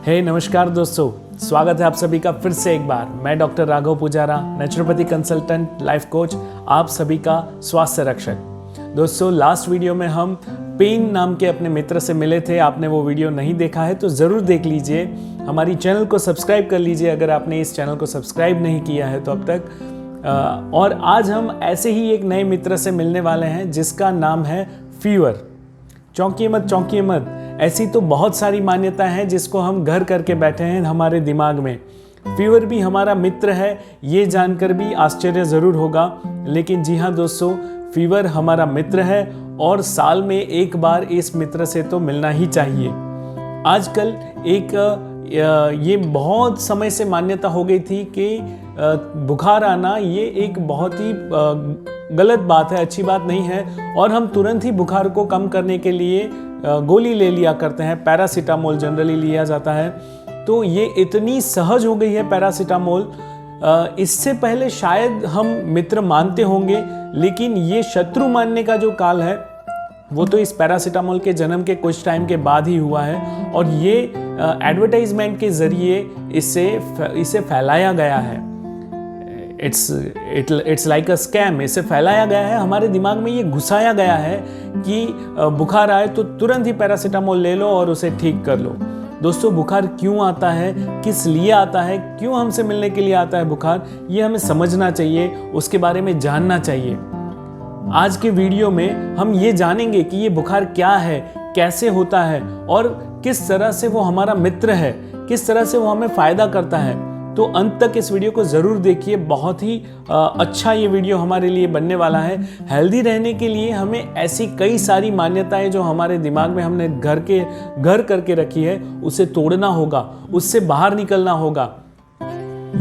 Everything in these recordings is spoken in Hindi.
नमस्कार दोस्तों, स्वागत है आप सभी का फिर से एक बार। मैं doctor Raghav Pujara, naturopathy consultant, life coach, आप सभी का स्वास्थ्य रक्षक। दोस्तों, लास्ट वीडियो में हम पेन नाम के अपने मित्र से मिले थे। आपने वो वीडियो नहीं देखा है तो ज़रूर देख लीजिए। हमारी चैनल को सब्सक्राइब कर लीजिए अगर आपने इस चैनल को सब्सक्राइब नहीं किया है तो अब तक। और आज हम ऐसे ही एक नए मित्र से मिलने वाले हैं जिसका नाम है फीवर। चौंकिए मत, ऐसी तो बहुत सारी मान्यताएं हैं जिसको हम घर करके बैठे हैं हमारे दिमाग में। फीवर भी हमारा मित्र है, ये जानकर भी आश्चर्य ज़रूर होगा, लेकिन जी हाँ दोस्तों, फीवर हमारा मित्र है और साल में एक बार इस मित्र से तो मिलना ही चाहिए। आजकल ये बहुत समय से मान्यता हो गई थी कि बुखार आना ये एक बहुत ही गलत बात है, अच्छी बात नहीं है, और हम तुरंत ही बुखार को कम करने के लिए गोली ले लिया करते हैं। पैरासीटामोल जनरली लिया जाता है। तो ये इतनी सहज हो गई है पैरासीटामोल, इससे पहले शायद हम मित्र मानते होंगे, लेकिन ये शत्रु मानने का जो काल है वो तो इस पैरासीटामोल के जन्म के कुछ टाइम के बाद ही हुआ है, और ये एडवर्टाइजमेंट के जरिए इसे फैलाया गया है। It's like a scam. इसे फैलाया गया है, हमारे दिमाग में ये घुसाया गया है कि बुखार आए तो तुरंत ही पैरासीटामोल ले लो और उसे ठीक कर लो। दोस्तों, बुखार क्यों आता है, किस लिए आता है, क्यों हमसे मिलने के लिए आता है बुखार, ये हमें समझना चाहिए, उसके बारे में जानना चाहिए। आज के वीडियो में हम ये जानेंगे कि ये बुखार क्या है, कैसे होता है और किस तरह से वो हमारा मित्र है, किस तरह से वो हमें फायदा करता है। तो अंत तक इस वीडियो को ज़रूर देखिए, बहुत ही अच्छा ये वीडियो हमारे लिए बनने वाला है। हेल्दी रहने के लिए हमें ऐसी कई सारी मान्यताएं जो हमारे दिमाग में हमने घर करके रखी है, उसे तोड़ना होगा, उससे बाहर निकलना होगा।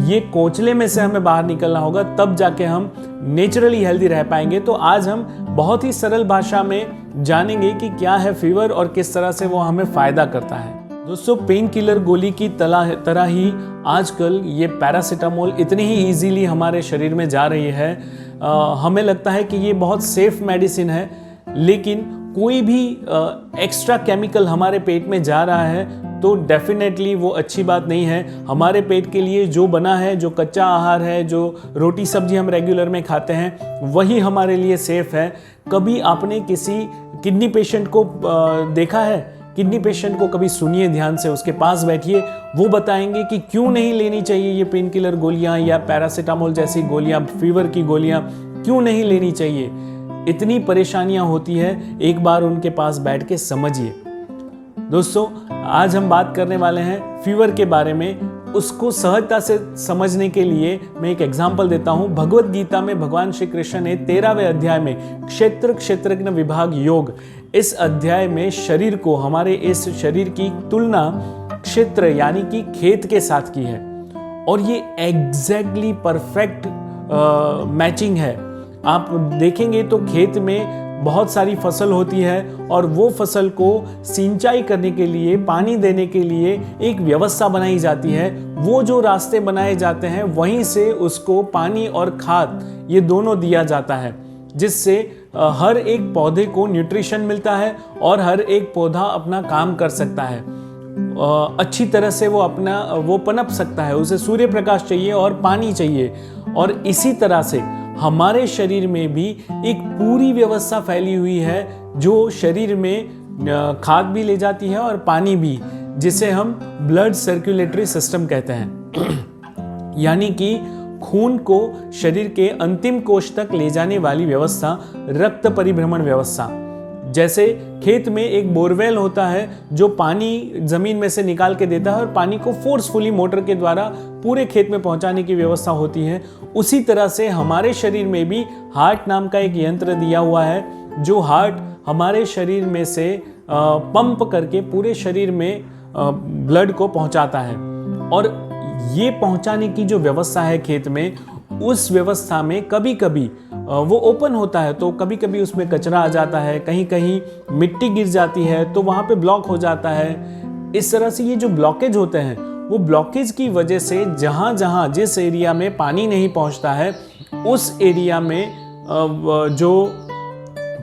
ये कोचले में से हमें बाहर निकलना होगा, तब जाके हम नेचुरली हेल्दी रह पाएंगे। तो आज हम बहुत ही सरल भाषा में जानेंगे कि क्या है फीवर और किस तरह से वो हमें फ़ायदा करता है। दोस्तों, पेन किलर गोली की तरह ही आजकल ये पैरासीटामोल इतनी ही इजीली हमारे शरीर में जा रही है। हमें लगता है कि ये बहुत सेफ मेडिसिन है, लेकिन कोई भी एक्स्ट्रा केमिकल हमारे पेट में जा रहा है तो डेफिनेटली वो अच्छी बात नहीं है। हमारे पेट के लिए जो बना है, जो कच्चा आहार है, जो रोटी सब्जी हम रेगुलर में खाते हैं, वही हमारे लिए सेफ है। कभी आपने किसी किडनी पेशेंट को देखा है? किडनी पेशेंट को कभी सुनिए ध्यान से, उसके पास बैठिए, वो बताएंगे कि क्यों नहीं लेनी चाहिए ये पेन किलर गोलियां या पैरासीटामोल जैसी गोलियां, फीवर की गोलियां क्यों नहीं लेनी चाहिए। इतनी परेशानियां होती है, एक बार उनके पास बैठ के समझिए। दोस्तों, आज हम बात करने वाले हैं फीवर के बारे में। उसको सहजता से समझने के लिए मैं एक एग्जाम्पल देता हूं। भगवत गीता में भगवान श्री कृष्ण ने 13वें अध्याय में क्षेत्रज्ञ विभाग योग, इस अध्याय में शरीर को, हमारे इस शरीर की तुलना क्षेत्र यानी कि खेत के साथ की है, और ये एग्जैक्टली परफेक्ट मैचिंग है। आप देखेंगे तो खेत में बहुत सारी फसल होती है, और वो फसल को सिंचाई करने के लिए, पानी देने के लिए एक व्यवस्था बनाई जाती है। वो जो रास्ते बनाए जाते हैं वहीं से उसको पानी और खाद ये दोनों दिया जाता है, जिससे हर एक पौधे को न्यूट्रिशन मिलता है और हर एक पौधा अपना काम कर सकता है, अच्छी तरह से वो पनप सकता है। उसे सूर्य प्रकाश चाहिए और पानी चाहिए। और इसी तरह से हमारे शरीर में भी एक पूरी व्यवस्था फैली हुई है जो शरीर में खाद भी ले जाती है और पानी भी, जिसे हम ब्लड सर्कुलेटरी सिस्टम कहते हैं। यानी कि खून को शरीर के अंतिम कोश तक ले जाने वाली व्यवस्था, रक्त परिभ्रमण व्यवस्था। जैसे खेत में एक बोरवेल होता है जो पानी जमीन में से निकाल के देता है और पानी को फोर्सफुली मोटर के द्वारा पूरे खेत में पहुंचाने की व्यवस्था होती है, उसी तरह से हमारे शरीर में भी हार्ट नाम का एक यंत्र दिया हुआ है, जो हार्ट हमारे शरीर में से पंप करके पूरे शरीर में ब्लड को पहुंचाता है। और ये पहुंचाने की जो व्यवस्था है खेत में, उस व्यवस्था में कभी कभी वो ओपन होता है तो कभी कभी उसमें कचरा आ जाता है, कहीं कहीं मिट्टी गिर जाती है तो वहाँ पे ब्लॉक हो जाता है। इस तरह से ये जो ब्लॉकेज होते हैं, वो ब्लॉकेज की वजह से जहाँ जहाँ जिस एरिया में पानी नहीं पहुँचता है, उस एरिया में जो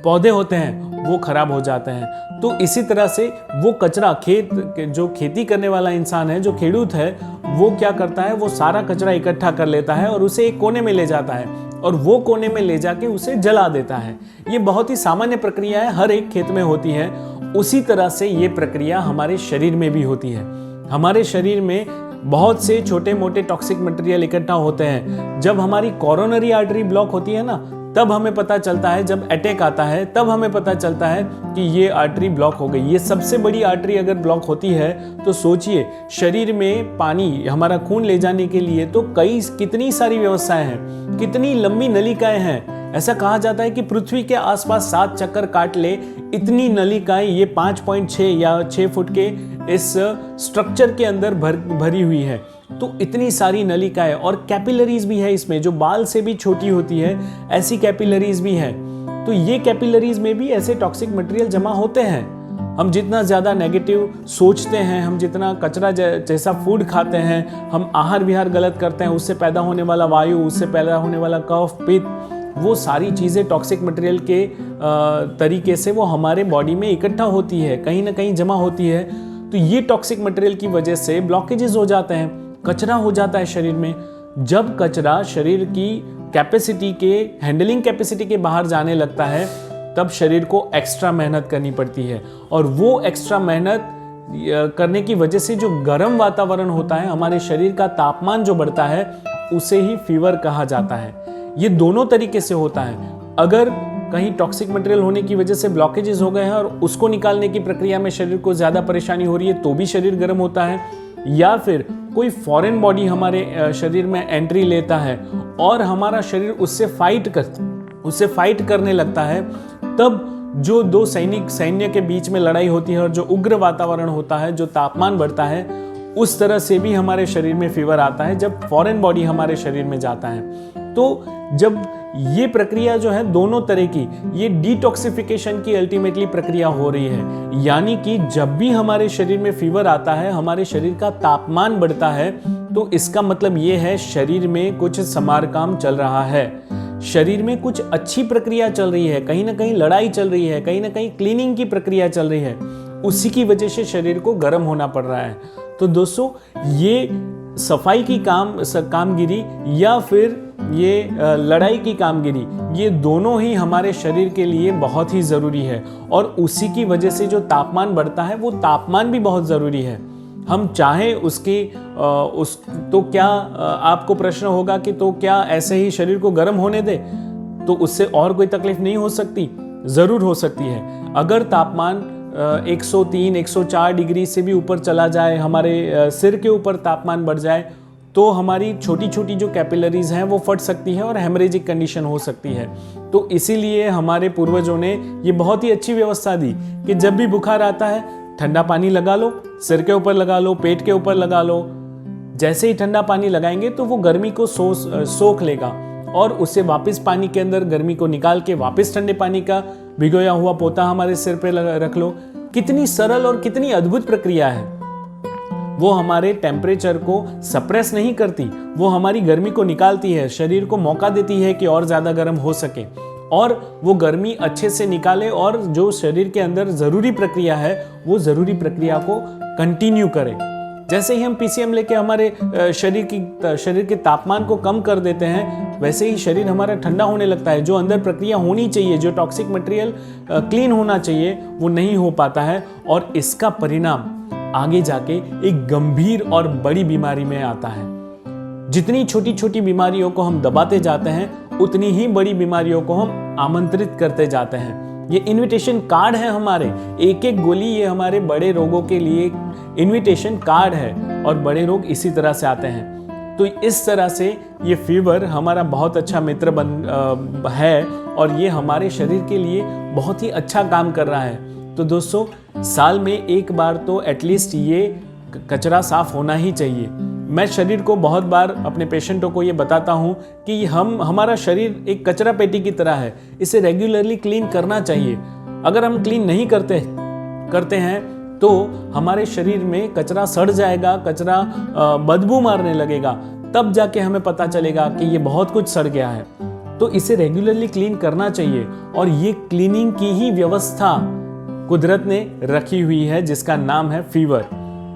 पौधे होते हैं वो खराब हो जाते हैं। तो इसी तरह से वो कचरा जो खेती करने वाला इंसान है, जो खेडूत है, वो क्या करता है, वो सारा कचरा इकट्ठा कर लेता है और उसे एक कोने में ले जाता है और वो कोने में ले जाके उसे जला देता है। ये बहुत ही सामान्य प्रक्रिया है, हर एक खेत में होती है। उसी तरह से ये प्रक्रिया हमारे शरीर में भी होती है। हमारे शरीर में बहुत से छोटे मोटे टॉक्सिक मटेरियल इकट्ठा होते हैं। जब हमारी कोरोनरी आर्टरी ब्लॉक होती है ना, तब हमें पता चलता है, जब अटैक आता है तब हमें पता चलता है कि ये आर्टरी ब्लॉक हो गई। ये सबसे बड़ी आर्टरी अगर ब्लॉक होती है तो सोचिए, शरीर में पानी, हमारा खून ले जाने के लिए तो कितनी सारी व्यवस्थाएं हैं, कितनी लंबी नलिकाएं हैं। ऐसा कहा जाता है कि पृथ्वी के आसपास 7 चक्कर काट ले, इतनी नलिकाएं ये 5.6 या 6 फुट के इस स्ट्रक्चर के अंदर भरी हुई है। तो इतनी सारी नलिकाएं और कैपिलरीज भी है इसमें, जो बाल से भी छोटी होती है, ऐसी कैपिलरीज भी है। तो ये कैपिलरीज में भी ऐसे टॉक्सिक मटेरियल जमा होते हैं। हम जितना ज़्यादा नेगेटिव सोचते हैं, हम जितना कचरा जैसा फूड खाते हैं, हम आहार विहार गलत करते हैं, उससे पैदा होने वाला वायु, उससे पैदा होने वाला कफ, पित्त, वो सारी चीज़ें टॉक्सिक मटेरियल के तरीके से वो हमारे बॉडी में इकट्ठा होती है, कहीं ना कहीं जमा होती है। तो ये टॉक्सिक मटेरियल की वजह से ब्लॉकेजेस हो जाते हैं, कचरा हो जाता है शरीर में। जब कचरा शरीर की कैपेसिटी के, हैंडलिंग कैपेसिटी के बाहर जाने लगता है, तब शरीर को एक्स्ट्रा मेहनत करनी पड़ती है। और वो एक्स्ट्रा मेहनत करने की वजह से जो गर्म वातावरण होता है, हमारे शरीर का तापमान जो बढ़ता है, उसे ही फीवर कहा जाता है। ये दोनों तरीके से होता है। अगर कहीं टॉक्सिक मटेरियल होने की वजह से ब्लॉकेजेस हो गए हैं और उसको निकालने की प्रक्रिया में शरीर को ज़्यादा परेशानी हो रही है, तो भी शरीर गर्म होता है। या फिर कोई फॉरेन बॉडी हमारे शरीर में एंट्री लेता है और हमारा शरीर उससे फाइट करने लगता है, तब जो दो सैन्य के बीच में लड़ाई होती है और जो उग्र वातावरण होता है, जो तापमान बढ़ता है, उस तरह से भी हमारे शरीर में फीवर आता है जब फॉरेन बॉडी हमारे शरीर में जाता है। तो जब ये प्रक्रिया जो है दोनों तरह की, ये डिटॉक्सिफिकेशन की अल्टीमेटली प्रक्रिया हो रही है। यानी कि जब भी हमारे शरीर में फीवर आता है, हमारे शरीर का तापमान बढ़ता है, तो इसका मतलब ये है शरीर में कुछ समारकाम चल रहा है, शरीर में कुछ अच्छी प्रक्रिया चल रही है, कहीं ना कहीं लड़ाई चल रही है, कहीं ना कहीं क्लीनिंग की प्रक्रिया चल रही है। उसी की वजह से शरीर को गर्म होना पड़ रहा है। तो दोस्तों, ये सफाई की कामगिरी या फिर ये लड़ाई की कामगिरी, ये दोनों ही हमारे शरीर के लिए बहुत ही ज़रूरी है। और उसी की वजह से जो तापमान बढ़ता है, वो तापमान भी बहुत ज़रूरी है। हम चाहें तो क्या आपको प्रश्न होगा कि तो क्या ऐसे ही शरीर को गर्म होने दे, तो उससे और कोई तकलीफ नहीं हो सकती? ज़रूर हो सकती है। अगर तापमान 103, 104 डिग्री से भी ऊपर चला जाए, हमारे सिर के ऊपर तापमान बढ़ जाए, तो हमारी छोटी छोटी जो कैपिलरीज हैं वो फट सकती है और हेमरेजिक कंडीशन हो सकती है। तो इसीलिए हमारे पूर्वजों ने ये बहुत ही अच्छी व्यवस्था दी कि जब भी बुखार आता है, ठंडा पानी लगा लो, सिर के ऊपर लगा लो, पेट के ऊपर लगा लो। जैसे ही ठंडा पानी लगाएंगे तो वो गर्मी को सोख लेगा और उससे वापस पानी के अंदर गर्मी को निकाल के वापस ठंडे पानी का भिगोया हुआ पोता हमारे सिर पे रख लो। कितनी सरल और कितनी अद्भुत प्रक्रिया है। वो हमारे टेम्परेचर को सप्रेस नहीं करती, वो हमारी गर्मी को निकालती है, शरीर को मौका देती है कि और ज़्यादा गर्म हो सके और वो गर्मी अच्छे से निकाले और जो शरीर के अंदर ज़रूरी प्रक्रिया है, वो ज़रूरी प्रक्रिया को कंटिन्यू करे। जैसे ही हम पीसीएम लेके हमारे शरीर के तापमान को कम कर देते हैं, वैसे ही शरीर हमारा ठंडा होने लगता है। जो अंदर प्रक्रिया होनी चाहिए, जो टॉक्सिक मटेरियल क्लीन होना चाहिए, वो नहीं हो पाता है और इसका परिणाम आगे जाके एक गंभीर और बड़ी बीमारी में आता है। जितनी छोटी छोटी बीमारियों को हम दबाते जाते हैं, उतनी ही बड़ी बीमारियों को हम आमंत्रित करते जाते हैं। ये इनविटेशन कार्ड है हमारे, एक एक गोली ये हमारे बड़े रोगों के लिए इनविटेशन कार्ड है और बड़े रोग इसी तरह से आते हैं। तो इस तरह से ये फीवर हमारा बहुत अच्छा मित्र है और ये हमारे शरीर के लिए बहुत ही अच्छा काम कर रहा है। तो दोस्तों, साल में एक बार तो एटलीस्ट ये कचरा साफ होना ही चाहिए। मैं शरीर को बहुत बार अपने पेशेंटों को ये बताता हूँ कि हमारा शरीर एक कचरा पेटी की तरह है, इसे रेगुलरली क्लीन करना चाहिए। अगर हम क्लीन नहीं करते हैं तो हमारे शरीर में कचरा सड़ जाएगा, कचरा बदबू मारने लगेगा, तब जाके हमें पता चलेगा कि ये बहुत कुछ सड़ गया है। तो इसे रेगुलरली क्लीन करना चाहिए। और ये क्लीनिंग की ही व्यवस्था कुदरत ने रखी हुई है, जिसका नाम है फीवर।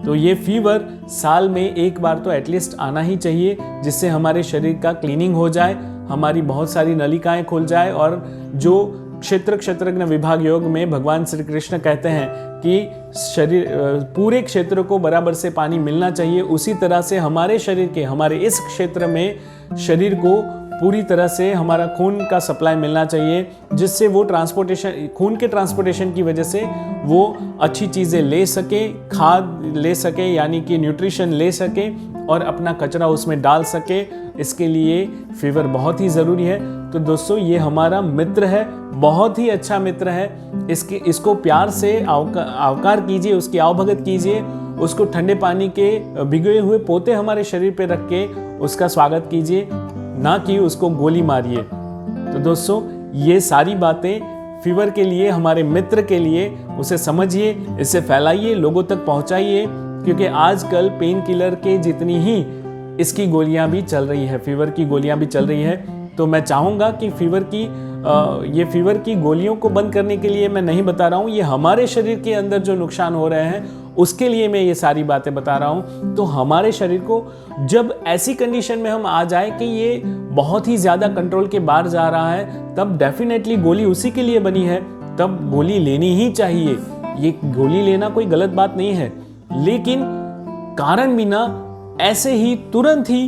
तो ये फीवर साल में एक बार तो एटलीस्ट आना ही चाहिए, जिससे हमारे शरीर का क्लीनिंग हो जाए, हमारी बहुत सारी नलिकाएं खुल जाए। और जो क्षेत्रज्ञ विभाग योग में भगवान श्री कृष्ण कहते हैं कि शरीर पूरे क्षेत्र को बराबर से पानी मिलना चाहिए, उसी तरह से हमारे शरीर के, हमारे इस क्षेत्र में शरीर को पूरी तरह से हमारा खून का सप्लाई मिलना चाहिए, जिससे वो खून के ट्रांसपोर्टेशन की वजह से वो अच्छी चीज़ें ले सके, खाद ले सके, यानी कि न्यूट्रिशन ले सके और अपना कचरा उसमें डाल सके। इसके लिए फीवर बहुत ही ज़रूरी है। तो दोस्तों, ये हमारा मित्र है, बहुत ही अच्छा मित्र है। इसको प्यार से आवकार कीजिए, उसकी आवभगत कीजिए, उसको ठंडे पानी के भिगोए हुए पोते हमारे शरीर पे रख के उसका स्वागत कीजिए, ना कि उसको गोली मारिए। तो दोस्तों, ये सारी बातें फीवर के लिए, हमारे मित्र के लिए, उसे समझिए, इसे फैलाइए, लोगों तक पहुंचाइए, क्योंकि आजकल पेन किलर के जितनी ही इसकी गोलियां भी चल रही है, फीवर की गोलियां भी चल रही है। तो मैं चाहूँगा कि ये फीवर की गोलियों को बंद करने के लिए मैं नहीं बता रहा हूँ, ये हमारे शरीर के अंदर जो नुकसान हो रहे हैं उसके लिए मैं ये सारी बातें बता रहा हूँ। तो हमारे शरीर को जब ऐसी कंडीशन में हम आ जाए कि ये बहुत ही ज़्यादा कंट्रोल के बाहर जा रहा है, तब डेफिनेटली गोली उसी के लिए बनी है, तब गोली लेनी ही चाहिए। ये गोली लेना कोई गलत बात नहीं है, लेकिन कारण बिना ऐसे ही तुरंत ही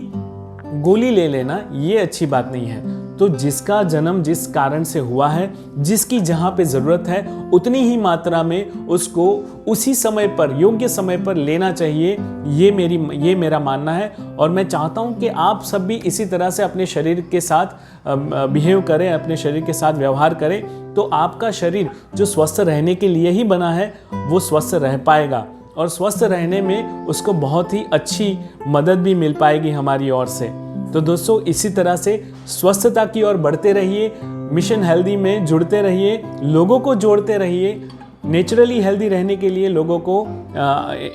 गोली ले लेना ये अच्छी बात नहीं है। तो जिसका जन्म जिस कारण से हुआ है, जिसकी जहाँ पे ज़रूरत है, उतनी ही मात्रा में उसको उसी समय पर, योग्य समय पर लेना चाहिए। ये मेरा मानना है। और मैं चाहता हूँ कि आप सब भी इसी तरह से अपने शरीर के साथ बिहेव करें, अपने शरीर के साथ व्यवहार करें, तो आपका शरीर जो स्वस्थ रहने के लिए ही बना है, वो स्वस्थ रह पाएगा। और स्वस्थ रहने में उसको बहुत ही अच्छी मदद भी मिल पाएगी हमारी ओर से। तो दोस्तों, इसी तरह से स्वस्थता की ओर बढ़ते रहिए, मिशन हेल्दी में जुड़ते रहिए, लोगों को जोड़ते रहिए, नेचुरली हेल्दी रहने के लिए लोगों को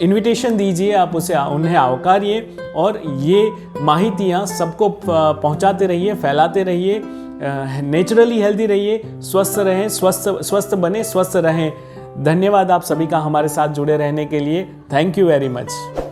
इनविटेशन दीजिए, आप उन्हें आवकारिए और ये माहितियाँ सबको पहुँचाते रहिए, फैलाते रहिए। नेचुरली हेल्दी रहिए, स्वस्थ रहें, स्वस्थ बने, स्वस्थ रहें। धन्यवाद आप सभी का हमारे साथ जुड़े रहने के लिए। Thank you very much.